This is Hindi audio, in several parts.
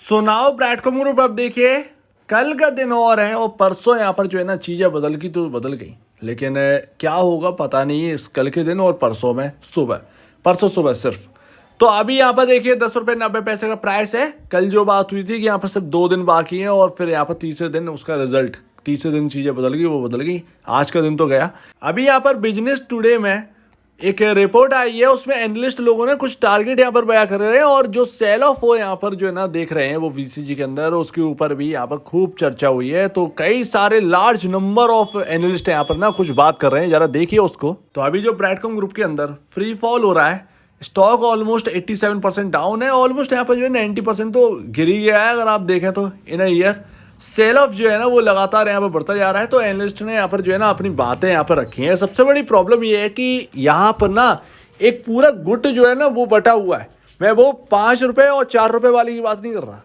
सो नाउ ब्रैडकॉम ग्रुप, अब देखिए कल का दिन और है और परसों यहाँ पर जो है ना चीज़ें बदल गई तो बदल गई। लेकिन क्या होगा पता नहीं है इस कल के दिन और परसों में सुबह, परसों सुबह सिर्फ। तो अभी यहाँ पर देखिए 10 रुपये 90 पैसे का प्राइस है। कल जो बात हुई थी कि यहाँ पर सिर्फ 2 दिन बाकी हैं और फिर यहाँ पर तीसरे दिन उसका रिजल्ट, तीसरे दिन चीज़ें बदल गई, वो बदल गई। आज का दिन तो गया। अभी यहाँ पर बिजनेस टुडे में एक रिपोर्ट आई है, उसमें एनालिस्ट लोगों ने कुछ टारगेट यहाँ पर बयां कर रहे हैं और जो सेल ऑफ हो यहाँ पर जो है ना देख रहे हैं वो बीसीजी के अंदर, उसके ऊपर भी यहाँ पर खूब चर्चा हुई है। तो कई सारे लार्ज नंबर ऑफ एनालिस्ट यहाँ पर ना कुछ बात कर रहे हैं, जरा देखिए उसको। तो अभी जो ब्रैडकॉम ग्रुप के अंदर फ्री फॉल हो रहा है, स्टॉक ऑलमोस्ट 87% डाउन है, ऑलमोस्ट यहाँ पर जो है 90% तो गिर ही गया है अगर आप देखें तो इन अ ईयर। सेल ऑफ जो है ना वो लगातार यहाँ पर बढ़ता जा रहा है। तो एनालिस्ट ने यहाँ पर जो है ना अपनी बातें यहाँ पर रखी हैं। सबसे बड़ी प्रॉब्लम ये है कि यहाँ पर ना एक पूरा गुट जो है ना वो बटा हुआ है। मैं वो 5 रुपये और 4 रुपये वाली की बात नहीं कर रहा।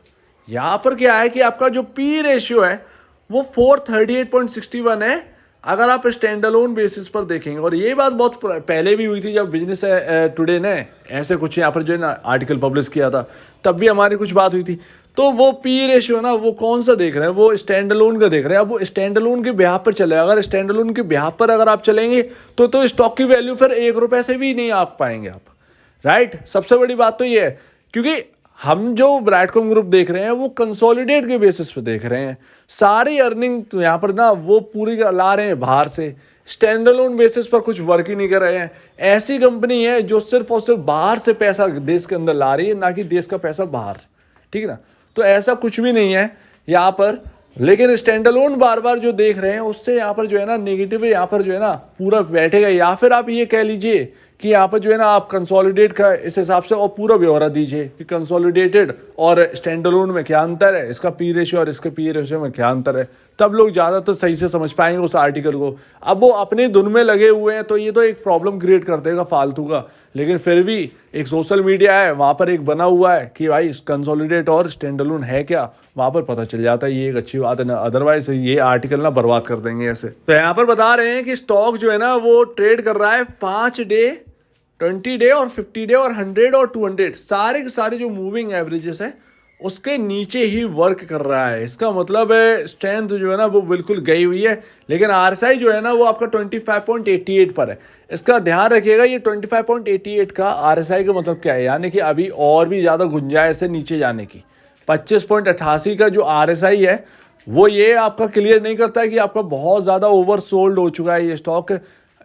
यहाँ पर क्या है कि आपका जो पी रेशियो है वो 438.61 है अगर आप स्टैंड अलोन बेसिस पर देखेंगे। और ये बात बहुत पहले भी हुई थी जब बिजनेस टुडे ने ऐसे कुछ यहाँ पर जो है ना आर्टिकल पब्लिश किया था, तब भी हमारी कुछ बात हुई थी। तो वो पी रेशियो ना वो कौन सा देख रहे हैं, वो स्टैंड अलोन का देख रहे हैं। अब वो स्टैंड अलोन के ब्याह पर चले, अगर स्टैंड अलोन के ब्याह पर अगर आप चलेंगे तो स्टॉक की वैल्यू फिर 1 रुपये से भी नहीं आ पाएंगे आप, राइट। सबसे बड़ी बात तो ये है क्योंकि हम जो ब्रैडकॉम ग्रुप देख रहे हैं वो कंसोलिडेट के बेसिस पे देख रहे हैं। सारी अर्निंग तो यहाँ पर ना वो पूरी ला रहे हैं बाहर से, स्टैंड अलोन बेसिस पर कुछ वर्क ही नहीं कर रहे हैं। ऐसी कंपनी है जो सिर्फ और सिर्फ बाहर से पैसा देश के अंदर ला रही है, ना कि देश का पैसा बाहर, ठीक है ना। तो ऐसा कुछ भी नहीं है यहाँ पर। लेकिन स्टैंड अलोन बार बार जो देख रहे हैं उससे यहाँ पर जो है ना नेगेटिव यहाँ पर जो है ना पूरा बैठेगा। या फिर आप ये कह लीजिए कि यहाँ पर जो है ना आप कंसोलिडेट का इस हिसाब से और पूरा ब्यौरा दीजिए कि कंसोलिडेटेड और स्टैंड अलोन में क्या अंतर है, इसका पी रेशियो और इसके पी रेशियो में क्या अंतर है। तब लोग ज़्यादातर सही से समझ पाएंगे उस आर्टिकल को। अब वो अपनी धुन में लगे हुए हैं तो ये तो एक प्रॉब्लम क्रिएट कर देगा फालतू का। लेकिन फिर भी एक सोशल मीडिया है, वहाँ पर एक बना हुआ है कि भाई कंसोलिडेट और स्टैंड अलोन है क्या, वहाँ पर पता चल जाता है। ये एक अच्छी बात है ना, अदरवाइज ये आर्टिकल ना बर्बाद कर देंगे ऐसे। तो यहाँ पर बता रहे हैं कि स्टॉक जो है ना वो ट्रेड कर रहा है 5 डे, 20 डे और 50 डे और 100 और 200 सारे के सारे जो मूविंग एवरेजेस है उसके नीचे ही वर्क कर रहा है। इसका मतलब है स्ट्रेंथ जो है ना वो बिल्कुल गई हुई है। लेकिन आरएसआई जो है ना वो आपका 25.88 पर है। इसका ध्यान रखिएगा, ये 25.88 का आरएसआई का मतलब क्या है, यानी कि अभी और भी ज़्यादा गुंजाइश है नीचे जाने की। 25.88 का जो आरएसआई है वो ये आपका क्लियर नहीं करता है कि आपका बहुत ज़्यादा ओवर सोल्ड हो चुका है ये स्टॉक।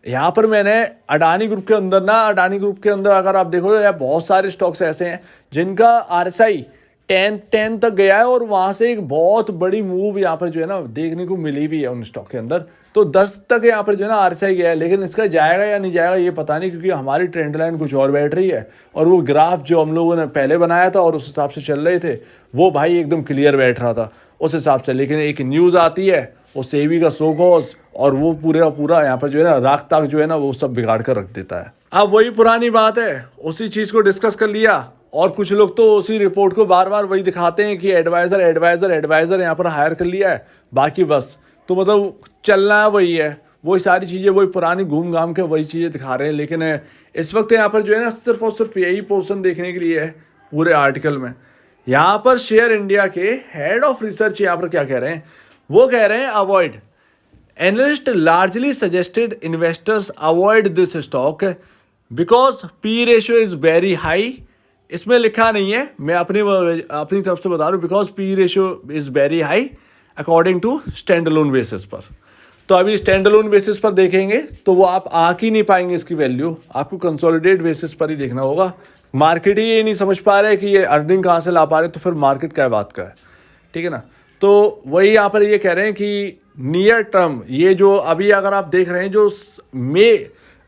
यहाँ पर मैंने अडानी ग्रुप के अंदर ना, अडानी ग्रुप के अंदर अगर आप देखो तो बहुत सारे स्टॉक्स ऐसे हैं जिनका आरएसआई 10 तक गया है और वहाँ से एक बहुत बड़ी मूव यहाँ पर जो है ना देखने को मिली भी है उन स्टॉक के अंदर। तो 10 तक यहाँ पर जो है ना आरएसआई गया है। लेकिन इसका जाएगा या नहीं जाएगा ये पता नहीं, क्योंकि हमारी ट्रेंड लाइन कुछ और बैठ रही है और वो ग्राफ जो हम लोगों ने पहले बनाया था और उस हिसाब से चल रहे थे वो भाई एकदम क्लियर बैठ रहा था उस हिसाब से। लेकिन एक न्यूज़ आती है वो सेबी का सो कॉज और वो पूरे का पूरा यहाँ पर जो है ना राख ताक जो है ना वो सब बिगाड़ कर रख देता है। अब वही पुरानी बात है, उसी चीज़ को डिस्कस कर लिया और कुछ लोग तो उसी रिपोर्ट को बार बार वही दिखाते हैं कि एडवाइज़र एडवाइज़र एडवाइज़र यहाँ पर हायर कर लिया है, बाकी बस तो मतलब चलना है वही है, वही सारी चीज़ें वही पुरानी घूम घाम के वही चीज़ें दिखा रहे हैं। लेकिन इस वक्त यहाँ पर जो है ना सिर्फ और सिर्फ यही पोर्शन देखने के लिए है पूरे आर्टिकल में। यहाँ पर शेयर इंडिया के हेड ऑफ रिसर्च यहाँ पर क्या कह रहे हैं, वो कह रहे हैं avoid, analyst largely suggested investors avoid this stock because P ratio is very high. इसमें लिखा नहीं है, मैं अपनी तरफ से बता रहा हूँ, because P ratio is very high according to stand alone basis पर। तो अभी स्टैंड अलोन बेसिस पर देखेंगे तो वो आप आँख ही नहीं पाएंगे इसकी वैल्यू, आपको कंसोलिडेट बेसिस पर ही देखना होगा। मार्केट ही ये नहीं समझ पा रहे कि ये अर्निंग कहाँ से ला पा रहे, तो फिर मार्केट क्या बात का है, ठीक है ना। तो वही यहाँ पर ये कह रहे हैं कि नियर टर्म ये जो अभी अगर आप देख रहे हैं जो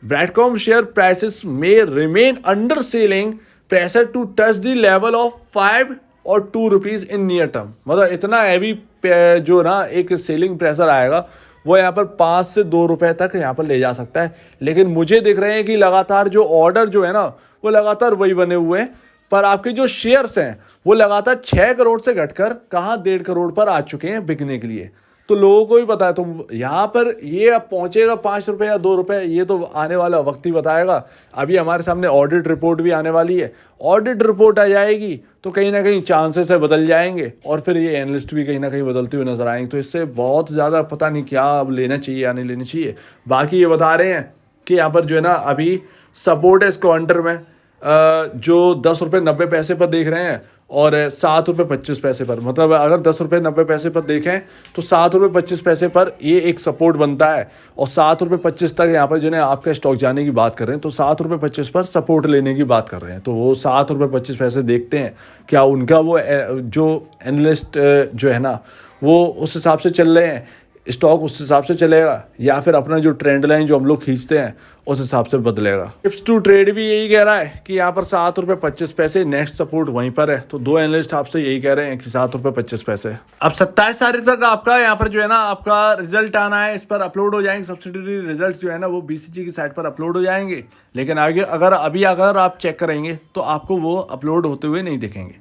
ब्रैडकॉम शेयर प्राइसेस में remain under selling pressure to touch the level of 5 और 2 रुपीज़ इन नियर टर्म। मतलब इतना हैवी जो ना एक सेलिंग प्रेशर आएगा वो यहाँ पर 5 से 2 रुपए तक यहाँ पर ले जा सकता है। लेकिन मुझे दिख रहे हैं कि लगातार जो ऑर्डर जो है ना वो लगातार वही बने हुए हैं, पर आपके जो शेयर्स हैं वो लगातार 6 करोड़ से घटकर कहाँ 1.5 करोड़ पर आ चुके हैं बिकने के लिए। तो लोगों को ही पता है। तुम यहाँ पर ये अब पहुंचेगा 5 रुपये या 2 रुपये, ये तो आने वाला वक्त ही बताएगा। अभी हमारे सामने ऑडिट रिपोर्ट भी आने वाली है। ऑडिट रिपोर्ट आ जाएगी तो कहीं ना कहीं चांसेस है बदल जाएंगे, और फिर ये एनालिस्ट भी कहीं ना कहीं बदलते हुए नजर आएंगे। तो इससे बहुत ज़्यादा पता नहीं क्या अब लेना चाहिए या नहीं लेना चाहिए। बाकी ये बता रहे हैं कि यहाँ पर जो है ना अभी सपोर्ट है इस क्वांटर में जो 10 रुपये 90 पैसे पर देख रहे हैं, और 7 रुपये 25 पैसे पर। मतलब अगर 10 रुपये 90 पैसे पर देखें तो 7 रुपये 25 पैसे पर ये एक सपोर्ट बनता है, और 7 रुपये 25 तक यहाँ पर जो है आपका स्टॉक जाने की बात कर रहे हैं, तो 7 रुपये 25 पर सपोर्ट लेने की बात कर रहे हैं। तो वो 7 रुपये 25 पैसे देखते हैं क्या उनका वो जो एनालिस्ट जो है ना वो उस हिसाब से चल रहे हैं, स्टॉक उस हिसाब से चलेगा, या फिर अपना जो ट्रेंड लाइन जो हम लोग खींचते हैं उस हिसाब से बदलेगा। टिप्स टू ट्रेड भी यही कह रहा है कि यहाँ पर 7 रुपये 25 पैसे नेक्स्ट सपोर्ट वहीं पर है। तो दो एनालिस्ट आपसे यही कह रहे हैं कि 7 रुपये 25 पैसे। अब 27 तारीख तक आपका यहाँ पर जो है ना आपका रिजल्ट आना है, इस पर अपलोड हो जाएंगे सब्सिडरी रिजल्ट जो है ना वो BCG की साइट पर अपलोड हो जाएंगे। लेकिन आगे अगर आप चेक करेंगे तो आपको वो अपलोड होते हुए नहीं दिखेंगे।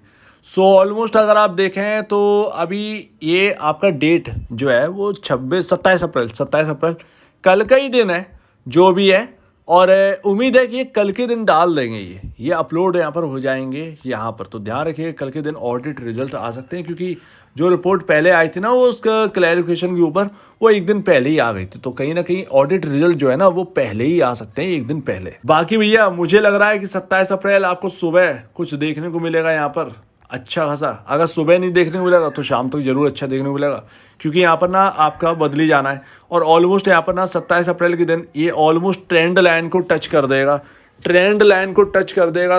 सो ऑलमोस्ट अगर आप देखें तो अभी ये आपका डेट जो है वो 27 अप्रैल कल का ही दिन है जो भी है, और उम्मीद है कि ये कल के दिन डाल देंगे, ये अपलोड यहाँ पर हो जाएंगे यहाँ पर। तो ध्यान रखिए कल के दिन ऑडिट रिजल्ट आ सकते हैं, क्योंकि जो रिपोर्ट पहले आई थी ना वो उसका क्लैरिफिकेशन के ऊपर वो एक दिन पहले ही आ गई थी। तो कहीं ना कहीं ऑडिट रिजल्ट जो है ना वो पहले ही आ सकते हैं, एक दिन पहले। बाकी भैया मुझे लग रहा है कि 27 अप्रैल आपको सुबह कुछ देखने को मिलेगा यहाँ पर अच्छा खासा। अगर सुबह नहीं देखने को मिलेगा तो शाम तक जरूर अच्छा देखने को मिलेगा, क्योंकि यहाँ पर ना आपका बदली जाना है। और ऑलमोस्ट यहाँ पर ना 27 अप्रैल के दिन ये ऑलमोस्ट ट्रेंड लाइन को टच कर देगा।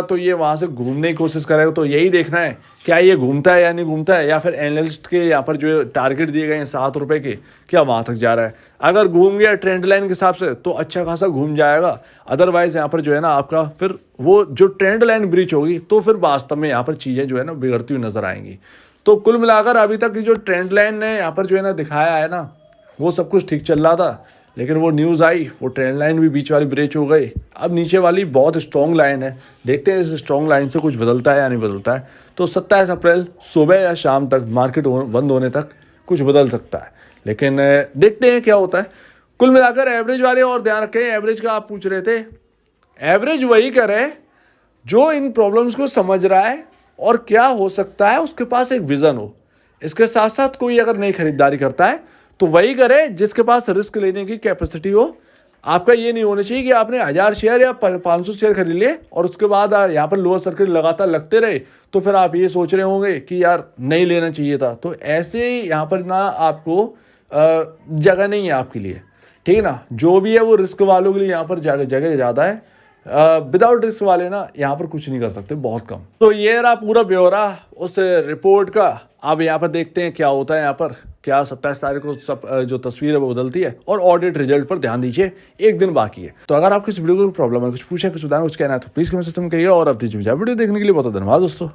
तो ये वहाँ से घूमने की कोशिश करेगा। तो यही देखना है क्या ये घूमता है या नहीं घूमता है, या फिर एनालिस्ट के यहाँ पर जो टारगेट दिए गए हैं 7 रुपये के, क्या वहाँ तक जा रहा है। अगर घूम गया ट्रेंड लाइन के हिसाब से तो अच्छा खासा घूम जाएगा। अदरवाइज यहाँ पर जो है ना आपका फिर वो जो ट्रेंड लाइन ब्रीच होगी तो फिर वास्तव में यहाँ पर चीज़ें जो है ना बिगड़ती हुई नजर आएंगी। तो कुल मिलाकर अभी तक की जो ट्रेंड लाइन ने यहाँ पर जो है ना दिखाया है ना वो सब कुछ ठीक चल रहा था, लेकिन वो न्यूज़ आई, वो ट्रेंड लाइन भी बीच वाली ब्रेच हो गई। अब नीचे वाली बहुत स्ट्रॉन्ग लाइन है, देखते हैं इस स्ट्रॉन्ग लाइन से कुछ बदलता है या नहीं बदलता है। तो 27 अप्रैल सुबह या शाम तक मार्केट बंद होने तक कुछ बदल सकता है, लेकिन देखते हैं क्या होता है। कुल मिलाकर एवरेज वाले और ध्यान रखें, एवरेज का आप पूछ रहे थे, एवरेज वही करे जो इन प्रॉब्लम्स को समझ रहा है और क्या हो सकता है उसके पास एक विज़न हो। इसके साथ साथ कोई अगर नई खरीदारी करता है तो वही करे जिसके पास रिस्क लेने की कैपेसिटी हो। आपका ये नहीं होना चाहिए कि आपने 1000 शेयर या 500 शेयर खरीद लिए और उसके बाद यहाँ पर लोअर सर्किट लगातार लगते रहे, तो फिर आप ये सोच रहे होंगे कि यार नहीं लेना चाहिए था। तो ऐसे यहाँ पर ना आपको जगह नहीं है आपके लिए, ठीक है ना। जो भी है वो रिस्क वालों के लिए यहाँ पर जगह ज़्यादा है। विदाउट रिस्क वाले ना यहाँ पर कुछ नहीं कर सकते, बहुत कम। तो ये रहा पूरा ब्यौरा उस रिपोर्ट का। अब यहाँ पर देखते हैं क्या होता है, यहाँ पर क्या 27 तारीख को सब जो तस्वीर है वो बदलती है। और ऑडिट रिजल्ट पर ध्यान दीजिए, एक दिन बाकी है। तो अगर आपको इस वीडियो को प्रॉब्लम है, कुछ पूछे, कुछ बताना, कुछ कहना है तो प्लीज़ कमेंट सिस्टम में कहिए। और अब दीजिए वीडियो देखने के लिए बहुत धन्यवाद दोस्तों।